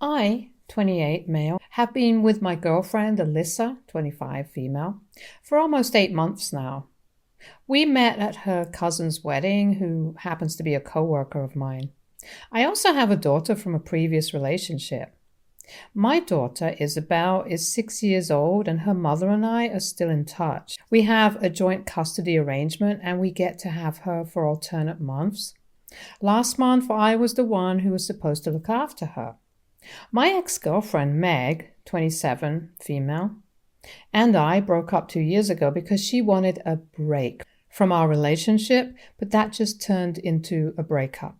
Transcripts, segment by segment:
I, 28 male, have been with my girlfriend Alyssa, 25 female, for almost 8 months now. We met at her cousin's wedding, who happens to be a coworker of mine. I also have a daughter from a previous relationship. My daughter, Isabel, is 6 years old, and her mother and I are still in touch. We have a joint custody arrangement, and we get to have her for alternate months. Last month, I was the one who was supposed to look after her. My ex-girlfriend, Meg, 27, female, and I broke up 2 years ago because she wanted a break from our relationship, but that just turned into a breakup.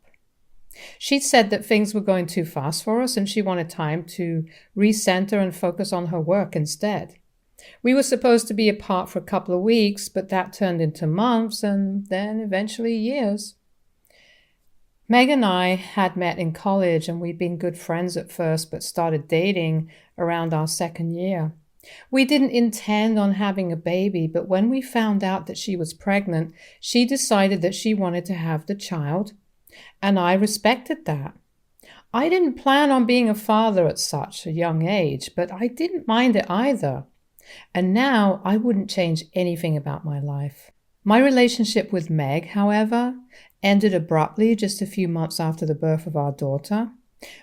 She said that things were going too fast for us and she wanted time to recenter and focus on her work instead. We were supposed to be apart for a couple of weeks, but that turned into months and then eventually years. Meg and I had met in college and we'd been good friends at first, but started dating around our second year. We didn't intend on having a baby, but when we found out that she was pregnant, she decided that she wanted to have the child, and I respected that. I didn't plan on being a father at such a young age, but I didn't mind it either. And now I wouldn't change anything about my life. My relationship with Meg, however, ended abruptly just a few months after the birth of our daughter.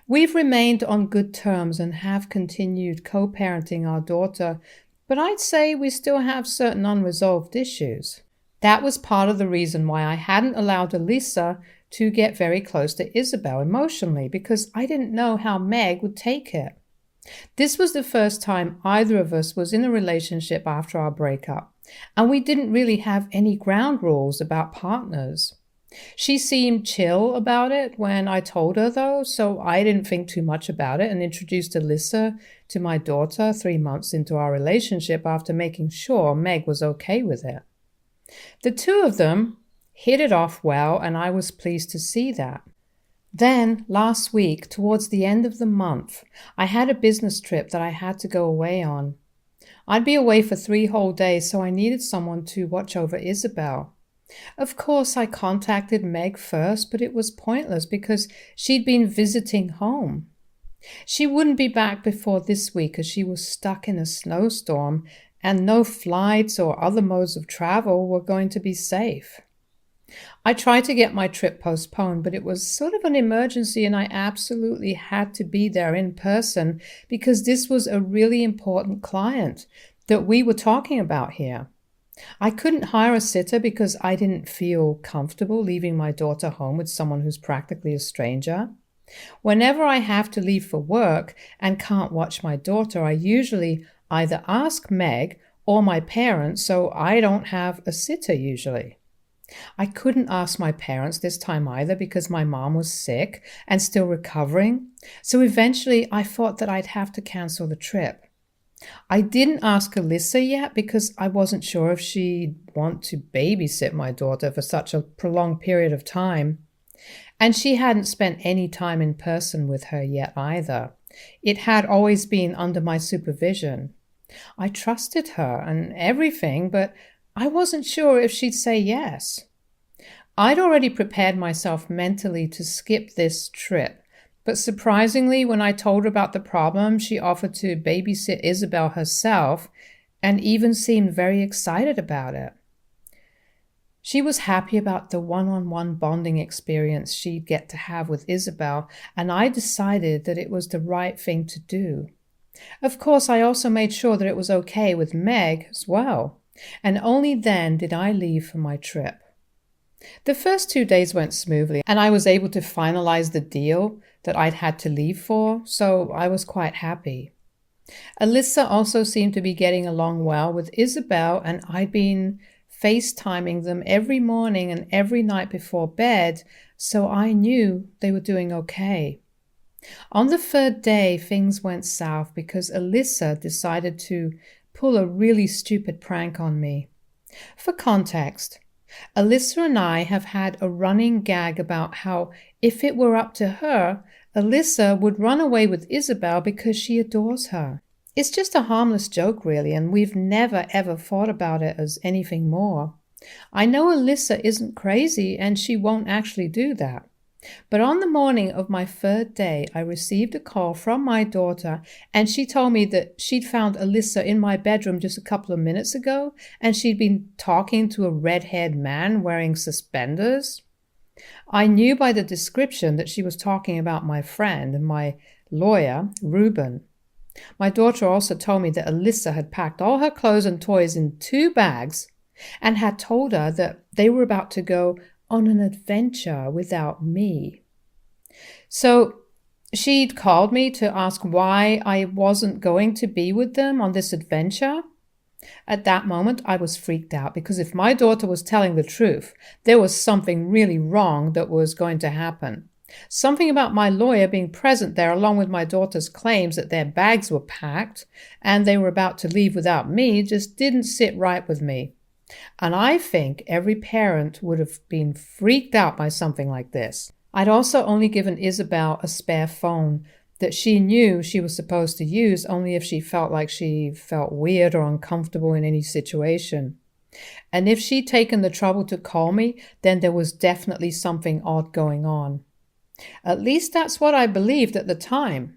We've remained on good terms and have continued co-parenting our daughter, but I'd say we still have certain unresolved issues. That was part of the reason why I hadn't allowed Elisa to get very close to Isabel emotionally, because I didn't know how Meg would take it. This was the first time either of us was in a relationship after our breakup, and we didn't really have any ground rules about partners. She seemed chill about it when I told her, though, so I didn't think too much about it and introduced Alyssa to my daughter 3 months into our relationship after making sure Meg was okay with it. The two of them hit it off well, and I was pleased to see that. Then, last week, towards the end of the month, I had a business trip that I had to go away on. I'd be away for 3 whole days, so I needed someone to watch over Isabel. Of course, I contacted Meg first, but it was pointless because she'd been visiting home. She wouldn't be back before this week as she was stuck in a snowstorm and no flights or other modes of travel were going to be safe. I tried to get my trip postponed, but it was sort of an emergency and I absolutely had to be there in person because this was a really important client that we were talking about here. I couldn't hire a sitter because I didn't feel comfortable leaving my daughter home with someone who's practically a stranger. Whenever I have to leave for work and can't watch my daughter, I usually either ask Meg or my parents, so I don't have a sitter usually. I couldn't ask my parents this time either because my mom was sick and still recovering, so eventually I thought that I'd have to cancel the trip. I didn't ask Alyssa yet because I wasn't sure if she'd want to babysit my daughter for such a prolonged period of time. And she hadn't spent any time in person with her yet either. It had always been under my supervision. I trusted her and everything, but I wasn't sure if she'd say yes. I'd already prepared myself mentally to skip this trip. But surprisingly, when I told her about the problem, she offered to babysit Isabel herself and even seemed very excited about it. She was happy about the one-on-one bonding experience she'd get to have with Isabel, and I decided that it was the right thing to do. Of course, I also made sure that it was okay with Meg as well, and only then did I leave for my trip. The first 2 days went smoothly, and I was able to finalize the deal that I'd had to leave for, so I was quite happy. Alyssa also seemed to be getting along well with Isabel, and I'd been FaceTiming them every morning and every night before bed, so I knew they were doing okay. On the 3rd day, things went south because Alyssa decided to pull a really stupid prank on me. For context, Alyssa and I have had a running gag about how if it were up to her, Alyssa would run away with Isabel because she adores her. It's just a harmless joke, really, and we've never ever thought about it as anything more. I know Alyssa isn't crazy and she won't actually do that. But on the morning of my third day, I received a call from my daughter, and she told me that she'd found Alyssa in my bedroom just a couple of minutes ago, and she'd been talking to a red-haired man wearing suspenders. I knew by the description that she was talking about my friend and my lawyer, Reuben. My daughter also told me that Alyssa had packed all her clothes and toys in 2 bags and had told her that they were about to go on an adventure without me. So she'd called me to ask why I wasn't going to be with them on this adventure. At that moment, I was freaked out because if my daughter was telling the truth, there was something really wrong that was going to happen. Something about my lawyer being present there along with my daughter's claims that their bags were packed and they were about to leave without me just didn't sit right with me. And I think every parent would have been freaked out by something like this. I'd also only given Isabel a spare phone that she knew she was supposed to use only if she felt like she felt weird or uncomfortable in any situation. And if she'd taken the trouble to call me, then there was definitely something odd going on. At least that's what I believed at the time.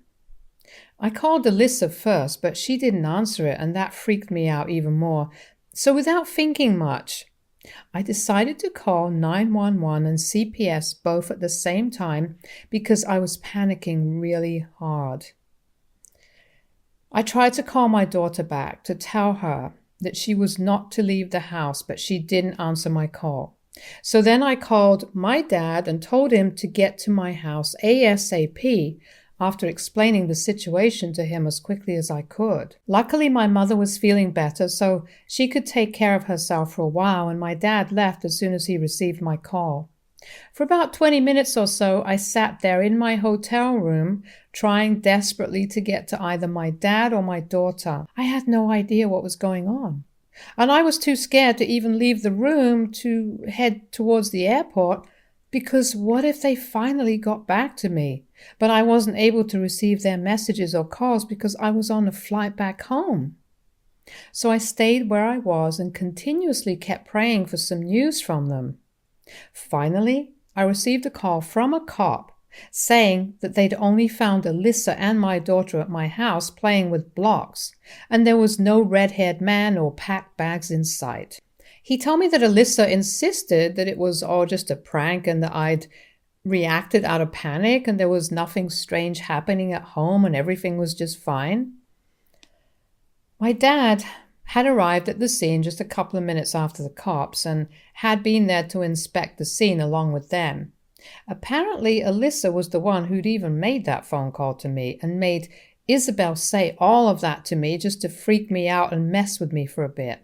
I called Alyssa first, but she didn't answer it, and that freaked me out even more. So without thinking much, I decided to call 911 and CPS both at the same time because I was panicking really hard. I tried to call my daughter back to tell her that she was not to leave the house, but she didn't answer my call. So then I called my dad and told him to get to my house ASAP after explaining the situation to him as quickly as I could. Luckily, my mother was feeling better, so she could take care of herself for a while, and my dad left as soon as he received my call. For about 20 minutes or so, I sat there in my hotel room, trying desperately to get to either my dad or my daughter. I had no idea what was going on, and I was too scared to even leave the room to head towards the airport, because what if they finally got back to me, but I wasn't able to receive their messages or calls because I was on a flight back home? So I stayed where I was and continuously kept praying for some news from them. Finally, I received a call from a cop saying that they'd only found Alyssa and my daughter at my house playing with blocks, and there was no red-haired man or packed bags in sight. He told me that Alyssa insisted that it was all just a prank and that I'd reacted out of panic and there was nothing strange happening at home and everything was just fine. My dad had arrived at the scene just a couple of minutes after the cops and had been there to inspect the scene along with them. Apparently, Alyssa was the one who'd even made that phone call to me and made Isabel say all of that to me just to freak me out and mess with me for a bit.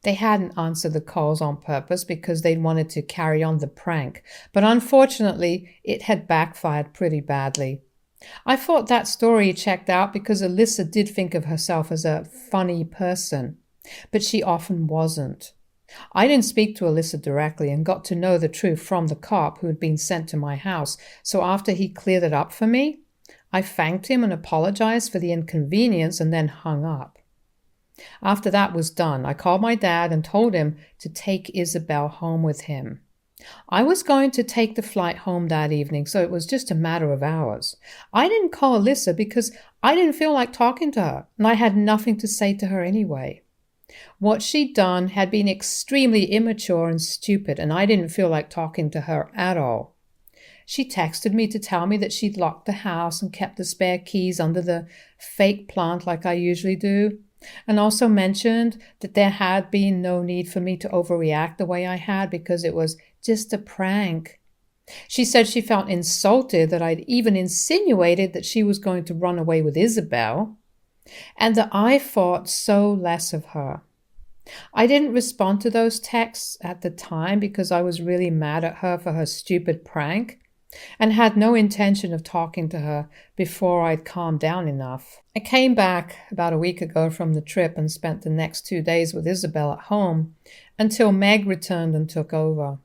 They hadn't answered the calls on purpose because they'd wanted to carry on the prank, but unfortunately, it had backfired pretty badly. I thought that story checked out because Alyssa did think of herself as a funny person, but she often wasn't. I didn't speak to Alyssa directly and got to know the truth from the cop who had been sent to my house, so after he cleared it up for me, I thanked him and apologized for the inconvenience and then hung up. After that was done, I called my dad and told him to take Isabel home with him. I was going to take the flight home that evening, so it was just a matter of hours. I didn't call Alyssa because I didn't feel like talking to her, and I had nothing to say to her anyway. What she'd done had been extremely immature and stupid, and I didn't feel like talking to her at all. She texted me to tell me that she'd locked the house and kept the spare keys under the fake plant like I usually do, and also mentioned that there had been no need for me to overreact the way I had because it was just a prank. She said she felt insulted that I'd even insinuated that she was going to run away with Isabel, and that I thought so less of her. I didn't respond to those texts at the time because I was really mad at her for her stupid prank and had no intention of talking to her before I'd calmed down enough. I came back about a week ago from the trip and spent the next 2 days with Isabel at home until Meg returned and took over.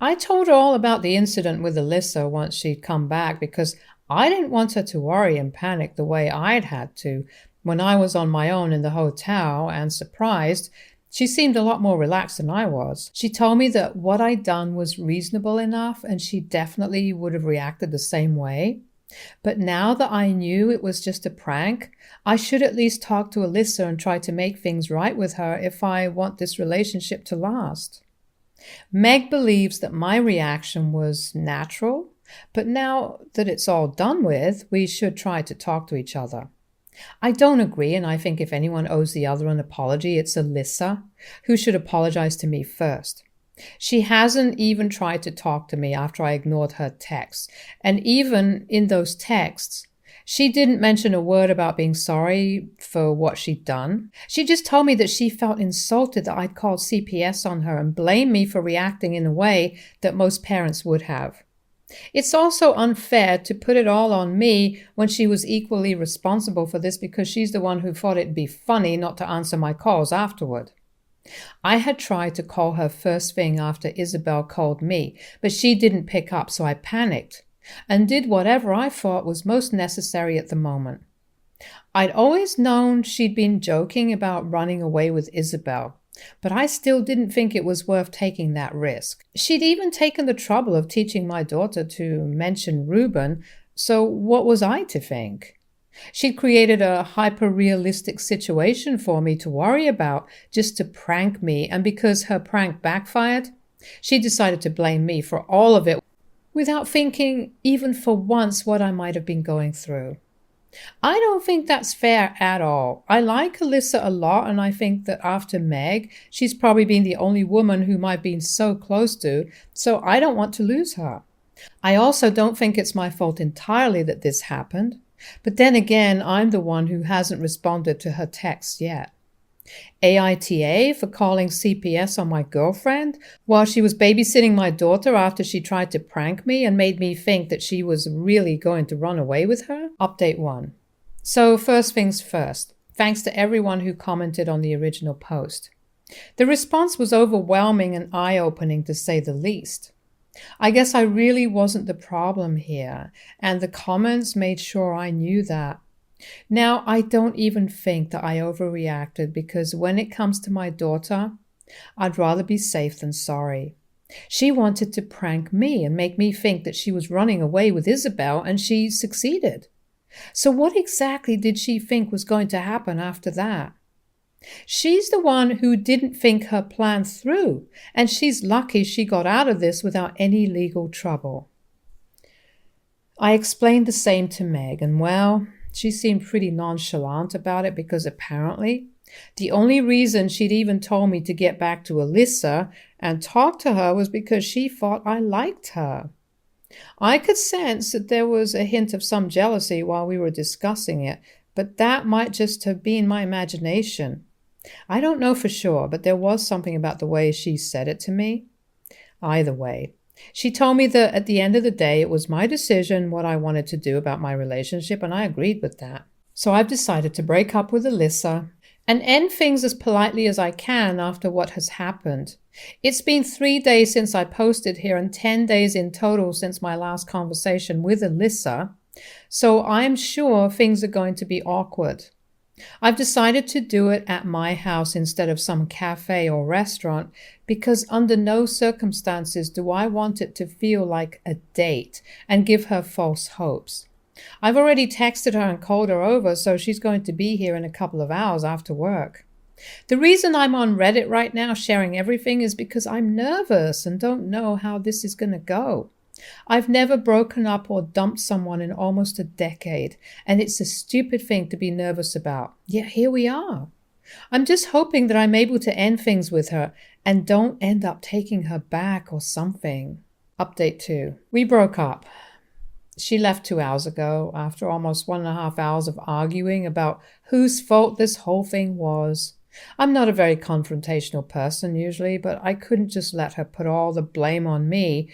I told her all about the incident with Alyssa once she'd come back because I didn't want her to worry and panic the way I'd had to when I was on my own in the hotel, and surprised, She seemed a lot more relaxed than I was. She told me that what I'd done was reasonable enough and she definitely would have reacted the same way. But now that I knew it was just a prank, I should at least talk to Alyssa and try to make things right with her if I want this relationship to last. Meg believes that my reaction was natural, but now that it's all done with, we should try to talk to each other. I don't agree, and I think if anyone owes the other an apology, it's Alyssa, who should apologize to me first. She hasn't even tried to talk to me after I ignored her texts, and even in those texts, she didn't mention a word about being sorry for what she'd done. She just told me that she felt insulted that I'd called CPS on her and blamed me for reacting in a way that most parents would have. It's also unfair to put it all on me when she was equally responsible for this because she's the one who thought it'd be funny not to answer my calls afterward. I had tried to call her first thing after Isabel called me, but she didn't pick up, so I panicked and did whatever I thought was most necessary at the moment. I'd always known she'd been joking about running away with Isabel, but I still didn't think it was worth taking that risk. She'd even taken the trouble of teaching my daughter to mention Reuben, so what was I to think? She'd created a hyper-realistic situation for me to worry about just to prank me, and because her prank backfired, she decided to blame me for all of it without thinking even for once what I might have been going through. I don't think that's fair at all. I like Alyssa a lot, and I think that after Meg, she's probably been the only woman whom I've been so close to, so I don't want to lose her. I also don't think it's my fault entirely that this happened, but then again, I'm the one who hasn't responded to her texts yet. AITA for calling CPS on my girlfriend while she was babysitting my daughter after she tried to prank me and made me think that she was really going to run away with her. Update 1. So first things first, thanks to everyone who commented on the original post. The response was overwhelming and eye-opening to say the least. I guess I really wasn't the problem here, and the comments made sure I knew that. Now, I don't even think that I overreacted because when it comes to my daughter, I'd rather be safe than sorry. She wanted to prank me and make me think that she was running away with Isabel, and she succeeded. So what exactly did she think was going to happen after that? She's the one who didn't think her plan through, and she's lucky she got out of this without any legal trouble. I explained the same to Meg, and well, she seemed pretty nonchalant about it because apparently the only reason she'd even told me to get back to Alyssa and talk to her was because she thought I liked her. I could sense that there was a hint of some jealousy while we were discussing it, but that might just have been my imagination. I don't know for sure, but there was something about the way she said it to me. Either way, she told me that at the end of the day, it was my decision what I wanted to do about my relationship, and I agreed with that. So I've decided to break up with Alyssa and end things as politely as I can after what has happened. It's been 3 days since I posted here and 10 days in total since my last conversation with Alyssa, so I'm sure things are going to be awkward. I've decided to do it at my house instead of some cafe or restaurant because under no circumstances do I want it to feel like a date and give her false hopes. I've already texted her and called her over, so she's going to be here in a couple of hours after work. The reason I'm on Reddit right now sharing everything is because I'm nervous and don't know how this is going to go. I've never broken up or dumped someone in almost a decade, and it's a stupid thing to be nervous about. Yet here we are. I'm just hoping that I'm able to end things with her and don't end up taking her back or something. Update 2. We broke up. She left 2 hours ago after almost 1.5 hours of arguing about whose fault this whole thing was. I'm not a very confrontational person usually, but I couldn't just let her put all the blame on me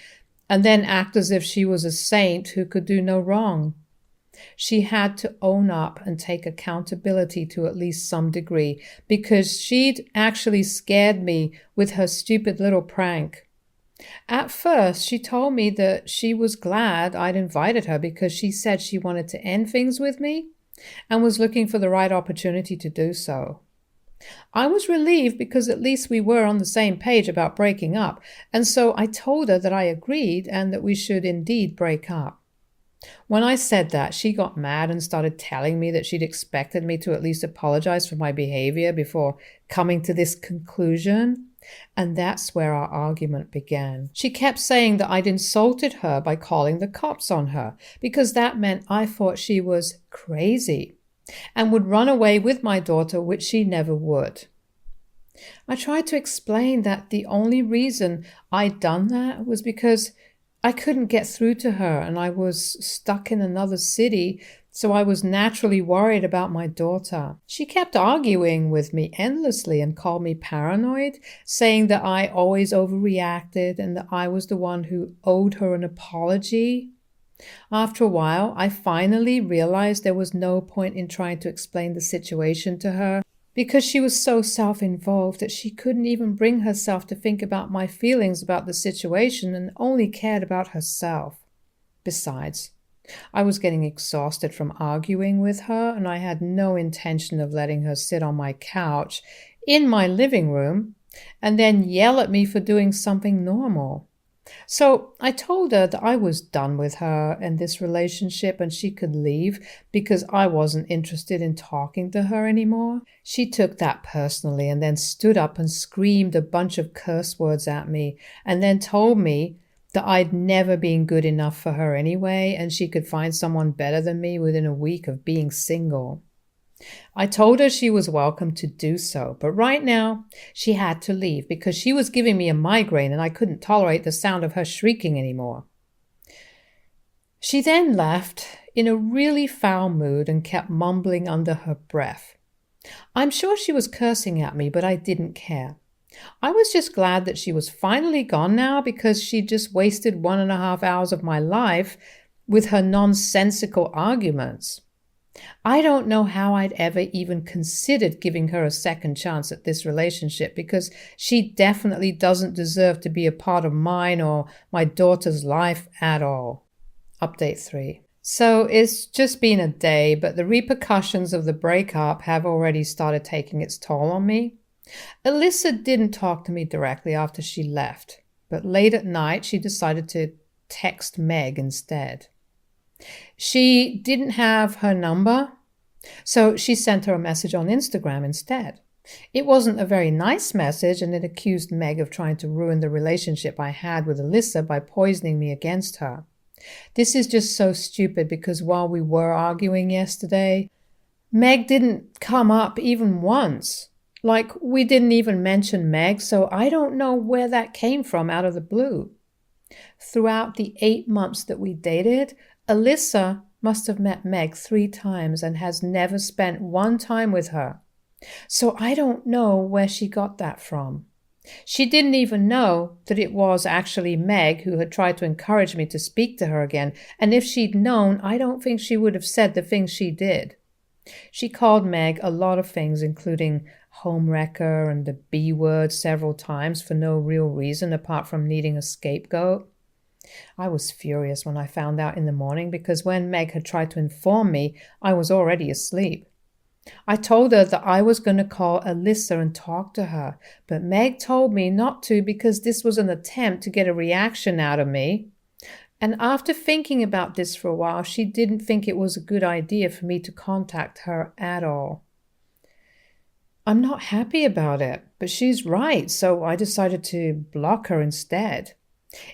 and then act as if she was a saint who could do no wrong. She had to own up and take accountability to at least some degree because she'd actually scared me with her stupid little prank. At first, she told me that she was glad I'd invited her because she said she wanted to end things with me and was looking for the right opportunity to do so. I was relieved because at least we were on the same page about breaking up, and so I told her that I agreed and that we should indeed break up. When I said that, she got mad and started telling me that she'd expected me to at least apologize for my behavior before coming to this conclusion. And that's where our argument began. She kept saying that I'd insulted her by calling the cops on her, because that meant I thought she was crazy and would run away with my daughter, which she never would. I tried to explain that the only reason I'd done that was because I couldn't get through to her and I was stuck in another city, so I was naturally worried about my daughter. She kept arguing with me endlessly and called me paranoid, saying that I always overreacted and that I was the one who owed her an apology. After a while, I finally realized there was no point in trying to explain the situation to her, because she was so self-involved that she couldn't even bring herself to think about my feelings about the situation and only cared about herself. Besides, I was getting exhausted from arguing with her, and I had no intention of letting her sit on my couch in my living room and then yell at me for doing something normal. So I told her that I was done with her and this relationship and she could leave because I wasn't interested in talking to her anymore. She took that personally and then stood up and screamed a bunch of curse words at me and then told me that I'd never been good enough for her anyway and she could find someone better than me within a week of being single. I told her she was welcome to do so, but right now she had to leave because she was giving me a migraine and I couldn't tolerate the sound of her shrieking anymore. She then left in a really foul mood and kept mumbling under her breath. I'm sure she was cursing at me, but I didn't care. I was just glad that she was finally gone now because she just wasted 1.5 hours of my life with her nonsensical arguments. I don't know how I'd ever even considered giving her a second chance at this relationship because she definitely doesn't deserve to be a part of mine or my daughter's life at all. Update 3. So it's just been a day, but the repercussions of the breakup have already started taking its toll on me. Alyssa didn't talk to me directly after she left, but late at night she decided to text Meg instead. She didn't have her number, so she sent her a message on Instagram instead. It wasn't a very nice message, and it accused Meg of trying to ruin the relationship I had with Alyssa by poisoning me against her. This is just so stupid because while we were arguing yesterday, Meg didn't come up even once. Like, we didn't even mention Meg, so I don't know where that came from out of the blue. Throughout the 8 months that we dated, Alyssa must have met Meg 3 times and has never spent one time with her. So I don't know where she got that from. She didn't even know that it was actually Meg who had tried to encourage me to speak to her again, and if she'd known, I don't think she would have said the things she did. She called Meg a lot of things, including homewrecker and the B word several times for no real reason apart from needing a scapegoat. I was furious when I found out in the morning because when Meg had tried to inform me, I was already asleep. I told her that I was going to call Alyssa and talk to her, but Meg told me not to because this was an attempt to get a reaction out of me. And after thinking about this for a while, she didn't think it was a good idea for me to contact her at all. I'm not happy about it, but she's right, so I decided to block her instead.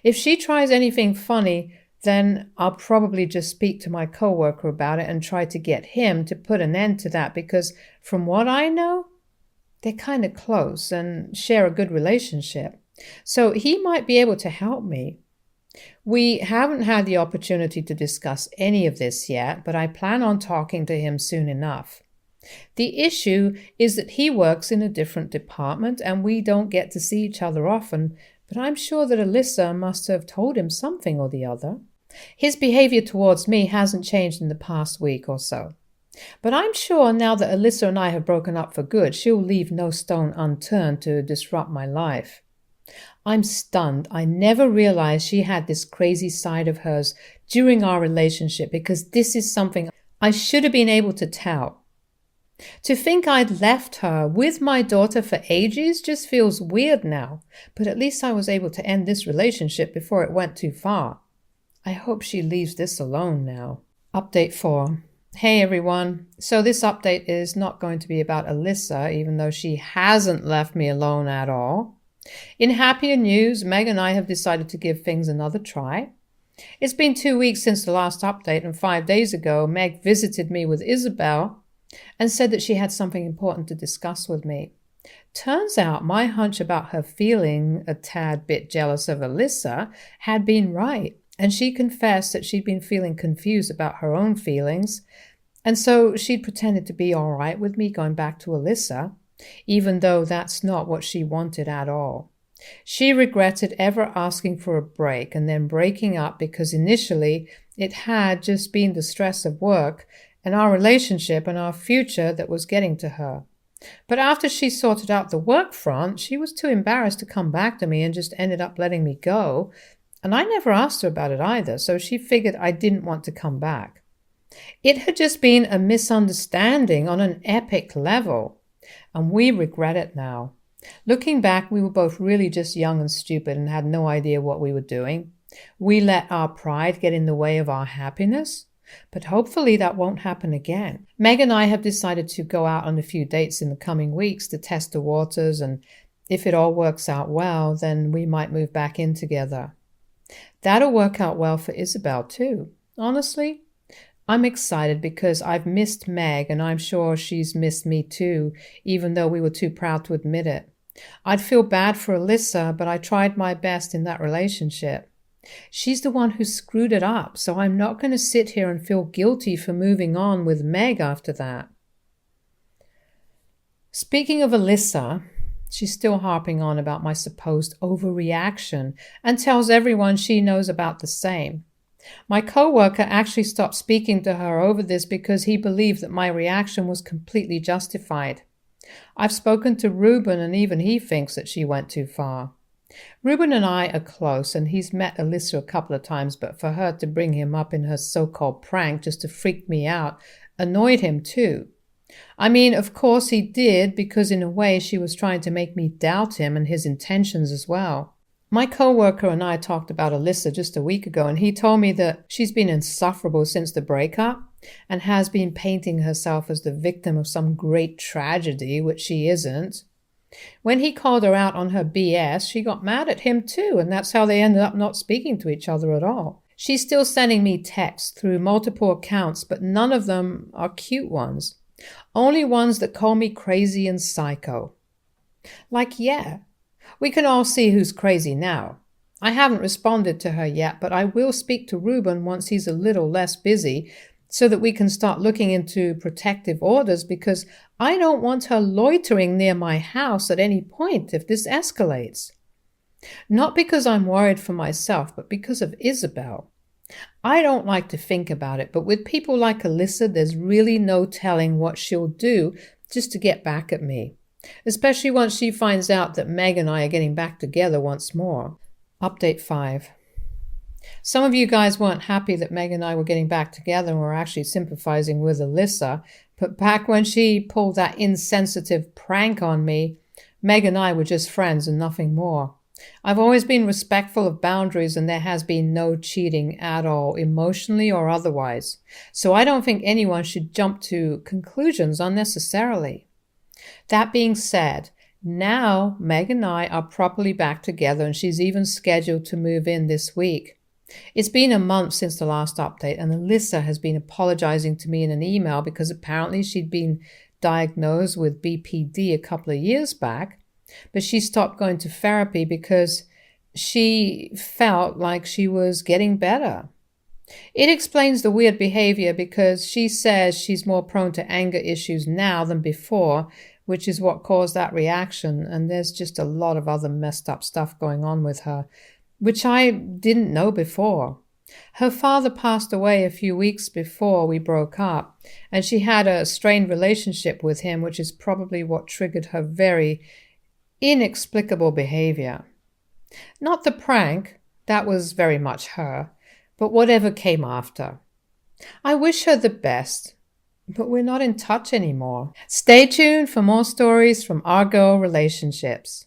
If she tries anything funny, then I'll probably just speak to my coworker about it and try to get him to put an end to that because from what I know, they're kind of close and share a good relationship. So he might be able to help me. We haven't had the opportunity to discuss any of this yet, but I plan on talking to him soon enough. The issue is that he works in a different department and we don't get to see each other often, but I'm sure that Alyssa must have told him something or the other. His behavior towards me hasn't changed in the past week or so. But I'm sure now that Alyssa and I have broken up for good, she'll leave no stone unturned to disrupt my life. I'm stunned. I never realized she had this crazy side of hers during our relationship because this is something I should have been able to tell. To think I'd left her with my daughter for ages just feels weird now, but at least I was able to end this relationship before it went too far. I hope she leaves this alone now. Update 4. Hey everyone. So this update is not going to be about Alyssa, even though she hasn't left me alone at all. In happier news, Meg and I have decided to give things another try. It's been 2 weeks since the last update, and 5 days ago, Meg visited me with Isabel and said that she had something important to discuss with me. Turns out my hunch about her feeling a tad bit jealous of Alyssa had been right, and she confessed that she'd been feeling confused about her own feelings, and so she'd pretended to be all right with me going back to Alyssa, even though that's not what she wanted at all. She regretted ever asking for a break and then breaking up because initially it had just been the stress of work and our relationship and our future that was getting to her. But after she sorted out the work front, she was too embarrassed to come back to me and just ended up letting me go. And I never asked her about it either, so she figured I didn't want to come back. It had just been a misunderstanding on an epic level, and we regret it now. Looking back, we were both really just young and stupid and had no idea what we were doing. We let our pride get in the way of our happiness. But hopefully that won't happen again. Meg and I have decided to go out on a few dates in the coming weeks to test the waters, and if it all works out well, then we might move back in together. That'll work out well for Isabel too. Honestly, I'm excited because I've missed Meg and I'm sure she's missed me too, even though we were too proud to admit it. I'd feel bad for Alyssa, but I tried my best in that relationship. She's the one who screwed it up, so I'm not going to sit here and feel guilty for moving on with Meg after that. Speaking of Alyssa, she's still harping on about my supposed overreaction and tells everyone she knows about the same. My coworker actually stopped speaking to her over this because he believed that my reaction was completely justified. I've spoken to Ruben and even he thinks that she went too far. Ruben and I are close, and he's met Alyssa a couple of times, but for her to bring him up in her so-called prank just to freak me out annoyed him too. I mean, of course he did, because in a way she was trying to make me doubt him and his intentions as well. My coworker and I talked about Alyssa just a week ago, and he told me that she's been insufferable since the breakup and has been painting herself as the victim of some great tragedy, which she isn't. When he called her out on her BS, she got mad at him too, and that's how they ended up not speaking to each other at all. She's still sending me texts through multiple accounts, but none of them are cute ones. Only ones that call me crazy and psycho. Like, yeah, we can all see who's crazy now. I haven't responded to her yet, but I will speak to Ruben once he's a little less busy so that we can start looking into protective orders, because I don't want her loitering near my house at any point if this escalates. Not because I'm worried for myself, but because of Isabel. I don't like to think about it, but with people like Alyssa, there's really no telling what she'll do just to get back at me, especially once she finds out that Meg and I are getting back together once more. Update 5. Some of you guys weren't happy that Meg and I were getting back together and were actually sympathizing with Alyssa, but back when she pulled that insensitive prank on me, Meg and I were just friends and nothing more. I've always been respectful of boundaries, and there has been no cheating at all, emotionally or otherwise. So I don't think anyone should jump to conclusions unnecessarily. That being said, now Meg and I are properly back together, and she's even scheduled to move in this week. It's been a month since the last update, and Alyssa has been apologizing to me in an email because apparently she'd been diagnosed with BPD a couple of years back, but she stopped going to therapy because she felt like she was getting better. It explains the weird behavior because she says she's more prone to anger issues now than before, which is what caused that reaction, and there's just a lot of other messed up stuff going on with her, which I didn't know before. Her father passed away a few weeks before we broke up, and she had a strained relationship with him, which is probably what triggered her very inexplicable behavior. Not the prank, that was very much her, but whatever came after. I wish her the best, but we're not in touch anymore. Stay tuned for more stories from our girl relationships.